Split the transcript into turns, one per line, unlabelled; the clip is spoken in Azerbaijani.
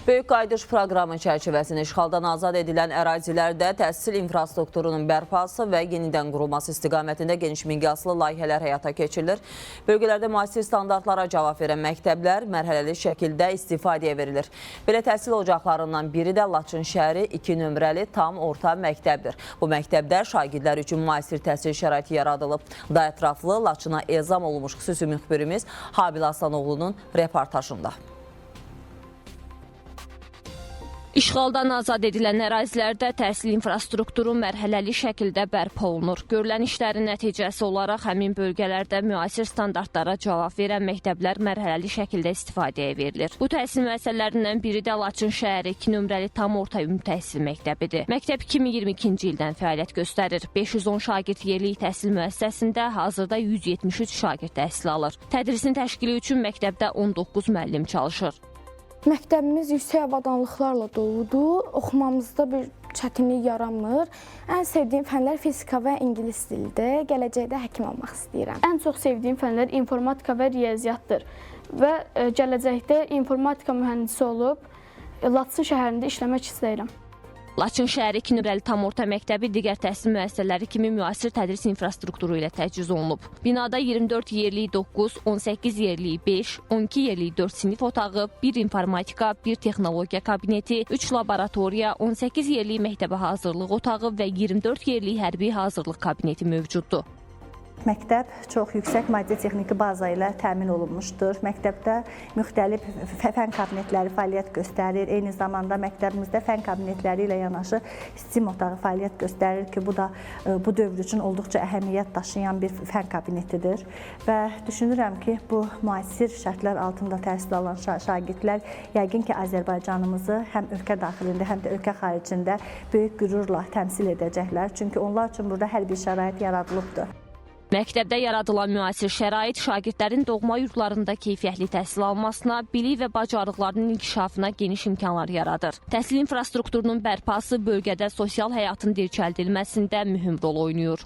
Böyük qayıdış proqramı çərçivəsində işğaldan azad edilən ərazilərdə təhsil infrastrukturunun bərpası və yenidən qurulması istiqamətində geniş miqyaslı layihələr həyata keçirilir. Bölgələrdə müasir standartlara cavab verən məktəblər mərhələli şəkildə istifadəyə verilir. Belə təhsil ocaqlarından biri də Laçın şəhəri 2 nömrəli tam orta məktəbdir. Bu məktəbdə şagirdlər üçün müasir təhsil şəraiti yaradılıb. Daha ətraflı Laçına ezam olunmuş xüsusi müxbirimiz Habil Aslanoğlu'nun reportajında.
İşğaldan azad edilən ərazilərdə təhsil infrastrukturu mərhələli şəkildə bərpa olunur. Görülən işlərin nəticəsi olaraq həmin bölgələrdə müasir standartlara cavab verən məktəblər mərhələli şəkildə istifadəyə verilir. Bu təhsil müəssisələrindən biri də Laçın şəhəri 2 nömrəli tam orta ümumi təhsil məktəbidir. Məktəb 2022-ci ildən fəaliyyət göstərir. 510 şagird yerlik təhsil müəssisəsində hazırda 173 şagird təhsil alır. Tədrisin təşkili üçün məktəbdə 19 müəllim çalışır.
Məktəbimiz yüksək avadanlıqlarla doludur, oxumamızda bir çətinlik yaranmır. Ən sevdiyim fənlər fizika və ingilis dilidir. Gələcəkdə həkim olmaq istəyirəm.
Ən çox sevdiyim fənlər informatika və riyaziyyatdır və gələcəkdə informatika mühəndisi olub Laçın şəhərində işləmək istəyirəm.
Laçın şəhəri 2 nömrəli tam orta məktəbi digər təhsil müəssisələri kimi müasir tədris infrastrukturu ilə təchiz olunub. Binada 24 yerlik 9, 18 yerlik 5, 12 yerlik 4 sinif otağı, 1 informatika, 1 texnologiya kabineti, 3 laboratoriya, 18 yerlik məktəbə hazırlıq otağı və 24 yerlik hərbi hazırlıq kabineti mövcuddur.
Məktəb çox yüksək maddi-texniki baza ilə təmin olunmuşdur. Məktəbdə müxtəlif fən kabinetləri fəaliyyət göstərir. Eyni zamanda məktəbimizdə fən kabinetləri ilə yanaşı STEM otağı fəaliyyət göstərir ki, bu da bu dövr üçün olduqca əhəmiyyət daşıyan bir fən kabinetidir. Və düşünürəm ki, bu müasir şərtlər altında təhsil alan şagirdlər yəqin ki, Azərbaycanımızı həm ölkə daxilində, həm də ölkə xaricində böyük qürurla təmsil edəcəklər. Çünki onlar üçün burada hər bir şərait yaradılıbdır.
Məktəbdə yaradılan müasir şərait şagirdlərin doğma yurdlarında keyfiyyətli təhsil almasına, bilik və bacarıqlarının inkişafına geniş imkanlar yaradır. Təhsil infrastrukturunun bərpası bölgədə sosial həyatın dirçəldilməsində mühüm rol oynayır.